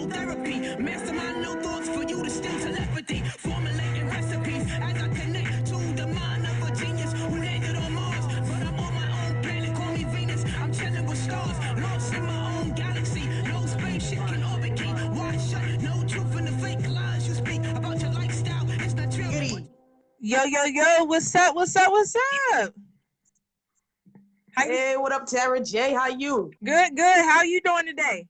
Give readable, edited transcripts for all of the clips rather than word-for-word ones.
mental therapy. Mastermind no thoughts for you to steal telepathy. Formulating recipes as I connect to the mind of a genius who landed on Mars. But I'm on my own planet, call me Venus. I'm chilling with stars, lost in my own galaxy. No spaceship can orbit key. Why shut? No truth in the fake lies you speak about your lifestyle. It's not true. Yo, yo, yo, what's up? What's up? What's up? Hey, what up, Tara J? How you? Good, good. How you doing today?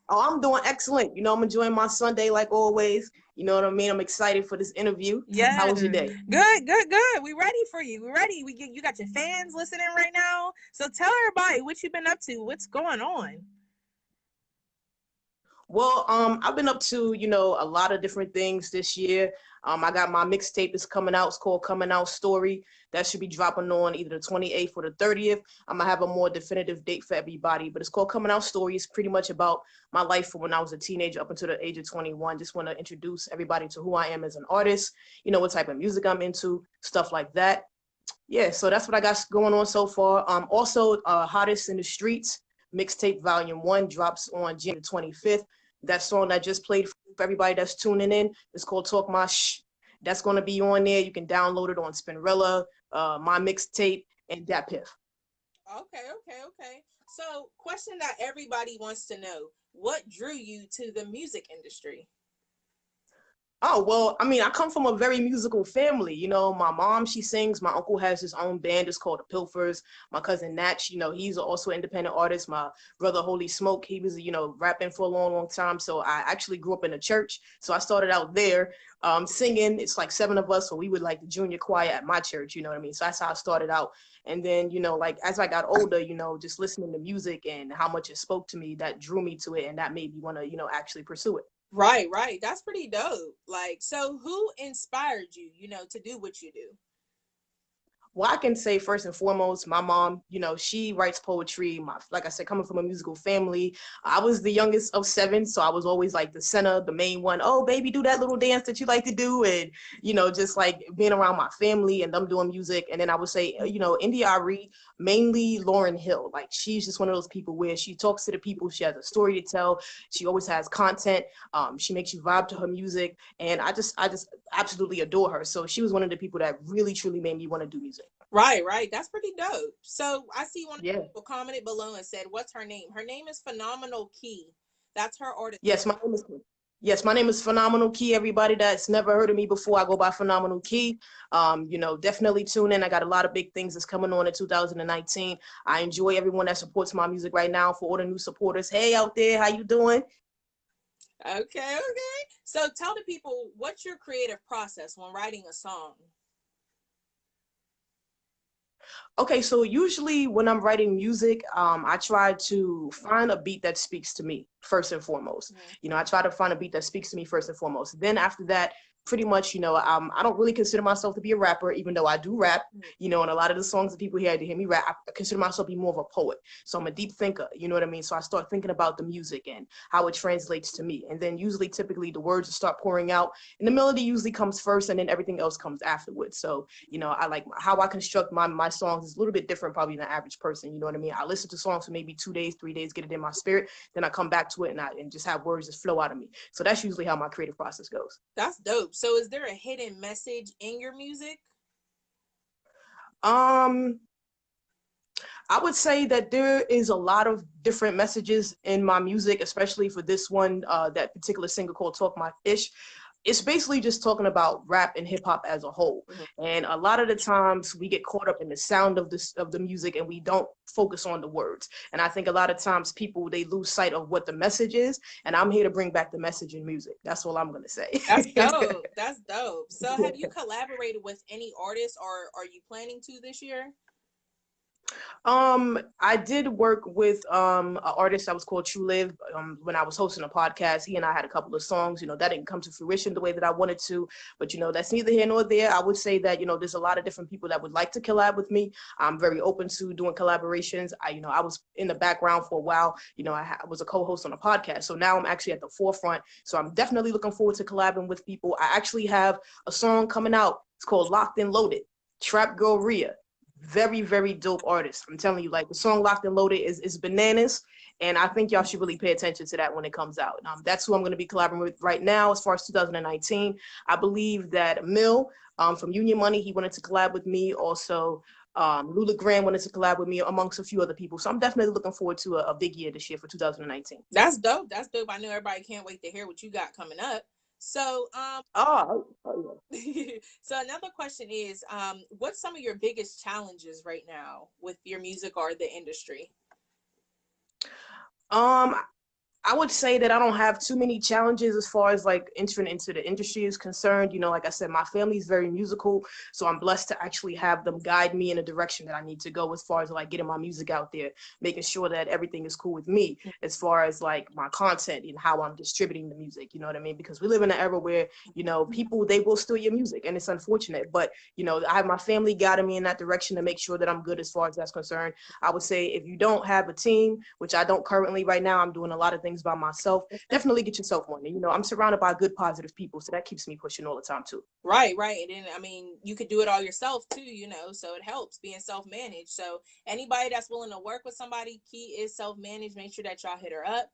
Oh, I'm doing excellent. You know, I'm enjoying my Sunday like always. You know what I mean? I'm excited for this interview. Yeah. How was your day? Good, good, good. We ready for you. We ready. You got your fans listening right now. So tell everybody what you've been up to. What's going on? Well, I've been up to, you know, a lot of different things this year. I got my mixtape is coming out. It's called Coming Out Story. That should be dropping on either the 28th or the 30th. I'm gonna have a more definitive date for everybody, but it's called Coming Out Story. It's pretty much about my life from when I was a teenager up until the age of 21. Just want to introduce everybody to who I am as an artist, you know, what type of music I'm into, stuff like that. Yeah, so that's what I got going on so far. Also, Hottest in the Streets mixtape volume 1 drops on January 25th. That song I just played for everybody that's tuning in, it's called Talk My Shh. That's going to be on there. You can download it on Spinrilla, my mixtape, and Dat Piff. Okay. So, question that everybody wants to know: what drew you to the music industry? Oh, well, I mean, I come from a very musical family. You know, my mom, she sings. My uncle has his own band. It's called the Pilfers. My cousin Natch, you know, he's also an independent artist. My brother, Holy Smoke, he was, you know, rapping for a long, long time. So I actually grew up in a church. So I started out there singing. It's like 7 of us. So we would like the junior choir at my church, you know what I mean? So that's how I started out. And then, you know, like as I got older, you know, just listening to music and how much it spoke to me, that drew me to it. And that made me want to, you know, actually pursue it. Right. That's pretty dope. Like, so who inspired you, you know, to do what you do? Well, I can say first and foremost, my mom, you know, she writes poetry. Like I said, coming from a musical family, I was the youngest of 7, so I was always like the center, the main one. Oh, baby, do that little dance that you like to do, and you know, just like being around my family and them doing music. And then I would say, you know, India Ari, mainly Lauryn Hill. Like she's just one of those people where she talks to the people. She has a story to tell. She always has content. She makes you vibe to her music, and I just absolutely adore her. So she was one of the people that really truly made me want to do music. Right. That's pretty dope. So I see one of the Yeah. people commented below and said, "What's her name?" Her name is Phenomenal Key. That's her artist. Yes, my name is Phenomenal Key. Everybody that's never heard of me before, I go by Phenomenal Key. You know, definitely tune in. I got a lot of big things that's coming on in 2019. I enjoy everyone that supports my music right now. For all the new supporters, hey out there, how you doing? Okay. So tell the people, what's your creative process when writing a song? Okay, so usually when I'm writing music, I try to find a beat that speaks to me first and foremost. Mm-hmm. You know, I try to find a beat that speaks to me first and foremost. Then after that, pretty much, you know, I don't really consider myself to be a rapper, even though I do rap. You know, and a lot of the songs that people hear to hear me rap, I consider myself to be more of a poet. So I'm a deep thinker, you know what I mean? So I start thinking about the music and how it translates to me. And then usually, typically, the words start pouring out, and the melody usually comes first, and then everything else comes afterwards. So, you know, I like how I construct my songs is a little bit different probably than the average person, you know what I mean? I listen to songs for maybe 2 days, 3 days, get it in my spirit, then I come back to it and just have words just flow out of me. So that's usually how my creative process goes. That's dope. So is there a hidden message in your music? I would say that there is a lot of different messages in my music, especially for this one, that particular single called Talk My Ish. It's basically just talking about rap and hip hop as a whole. Mm-hmm. And a lot of the times we get caught up in the sound of the music and we don't focus on the words. And I think a lot of times people, they lose sight of what the message is. And I'm here to bring back the message in music. That's all I'm going to say. That's dope. That's dope. So have you collaborated with any artists, or are you planning to this year? I did work with an artist that was called True Live when I was hosting a podcast. He and I had a couple of songs, you know, that didn't come to fruition the way that I wanted to, but you know, that's neither here nor there. I would say that, you know, there's a lot of different people that would like to collab with me. I'm very open to doing collaborations. I was in the background for a while. You know, I was a co-host on a podcast. So now I'm actually at the forefront. So I'm definitely looking forward to collabing with people. I actually have a song coming out. It's called Locked and Loaded, Trap Girl Rhea. very, very dope artists. I'm telling you, like the song Locked and Loaded is bananas. And I think y'all should really pay attention to that when it comes out. That's who I'm going to be collaborating with right now as far as 2019. I believe that Mill from Union Money, he wanted to collab with me. Also, Lula Graham wanted to collab with me amongst a few other people. So I'm definitely looking forward to a big year this year for 2019. That's dope. That's dope. I know everybody can't wait to hear what you got coming up. So, Oh yeah. So another question is, what's some of your biggest challenges right now with your music or the industry? I would say that I don't have too many challenges as far as like entering into the industry is concerned. You know, like I said, my family is very musical, so I'm blessed to actually have them guide me in a direction that I need to go as far as like getting my music out there, making sure that everything is cool with me as far as like my content and how I'm distributing the music. You know what I mean? Because we live in an era where, you know, people, they will steal your music, and it's unfortunate. But, you know, I have my family guiding me in that direction to make sure that I'm good as far as that's concerned. I would say if you don't have a team, which I don't currently right now, I'm doing a lot of things by myself, definitely get yourself one. And, you know, I'm surrounded by good, positive people, so that keeps me pushing all the time too. Right. And then, I mean, you could do it all yourself too, you know, so it helps being self-managed. So anybody that's willing to work with somebody, key is self-managed. Make sure that y'all hit her up.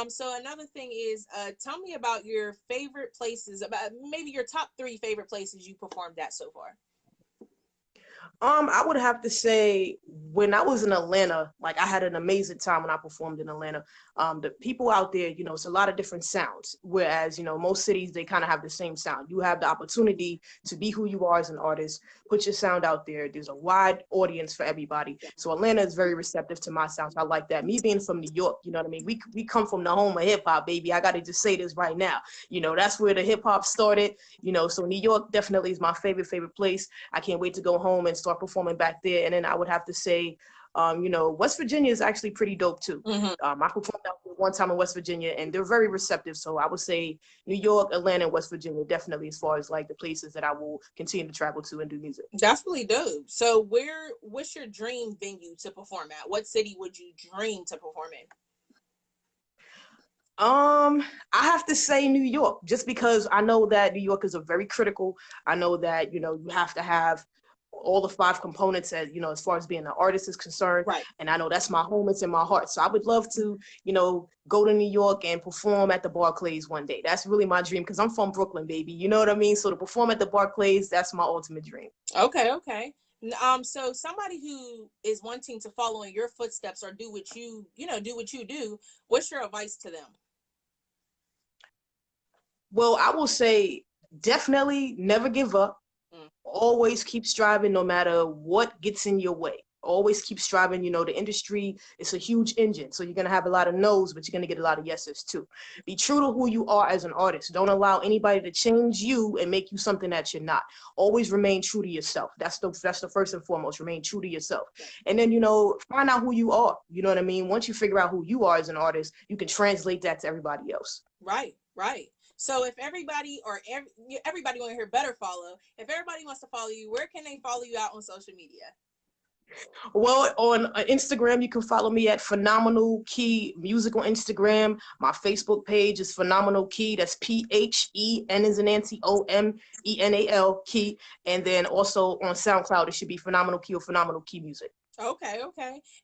So another thing is, tell me about your favorite places, about maybe your top 3 favorite places you performed at so far. I would have to say when I was in Atlanta, like I had an amazing time when I performed in Atlanta. The people out there, you know, it's a lot of different sounds. Whereas, you know, most cities, they kind of have the same sound. You have the opportunity to be who you are as an artist, put your sound out there. There's a wide audience for everybody. So Atlanta is very receptive to my sound. So I like that. Me being from New York, you know what I mean? We come from the home of hip hop, baby. I got to just say this right now. You know, that's where the hip hop started, you know, so New York definitely is my favorite place. I can't wait to go home and start performing back there. And then I would have to say, you know, West Virginia is actually pretty dope too. Mm-hmm. I performed out there one time in West Virginia, and they're very receptive. So I would say New York, Atlanta, and West Virginia definitely, as far as like the places that I will continue to travel to and do music. That's really dope. So what's your dream venue to perform at? What city would you dream to perform in? I have to say New York, just because I know that New York is a very critical. I know that, you know, you have to have all the 5 components as, you know, as far as being an artist is concerned. Right. And I know that's my home, it's in my heart. So I would love to, you know, go to New York and perform at the Barclays one day. That's really my dream, because I'm from Brooklyn, baby. You know what I mean? So to perform at the Barclays, that's my ultimate dream. Okay. So somebody who is wanting to follow in your footsteps or do what you do, what's your advice to them? Well, I will say definitely never give up. Always keep striving no matter what gets in your way. Always keep striving. You know, the industry is a huge engine. So you're going to have a lot of no's, but you're going to get a lot of yeses too. Be true to who you are as an artist. Don't allow anybody to change you and make you something that you're not. Always remain true to yourself. That's the first and foremost. Remain true to yourself. And then, you know, find out who you are. You know what I mean? Once you figure out who you are as an artist, you can translate that to everybody else. Right. So if everybody everybody want to hear better follow, if everybody wants to follow you, where can they follow you out on social media? Well, on Instagram, you can follow me at Phenomenal Key Music on Instagram. My Facebook page is Phenomenal Key. That's PHEN as in Nancy OMENAL Key. And then also on SoundCloud, it should be Phenomenal Key or Phenomenal Key Music. Okay.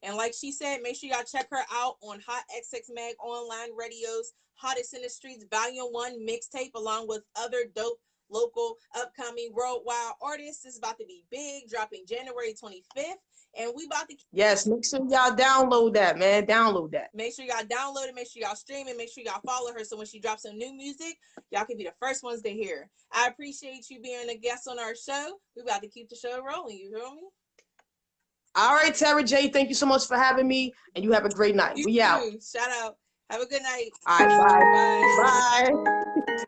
And like she said, make sure y'all check her out on HotxXMagOnlineRadio's Hottest in the Streets Volume 1 mixtape, along with other dope local upcoming worldwide artists. It's about to be big, dropping January 25th. And we about to... Yes, make sure y'all download that, man. Download that. Make sure y'all download it. Make sure y'all stream it. Make sure y'all follow her, so when she drops some new music, y'all can be the first ones to hear. I appreciate you being a guest on our show. We about to keep the show rolling. You hear me? All right, Tara J, thank you so much for having me, and you have a great night. You We too. out. Shout out. Have a good night. All right, bye. Bye.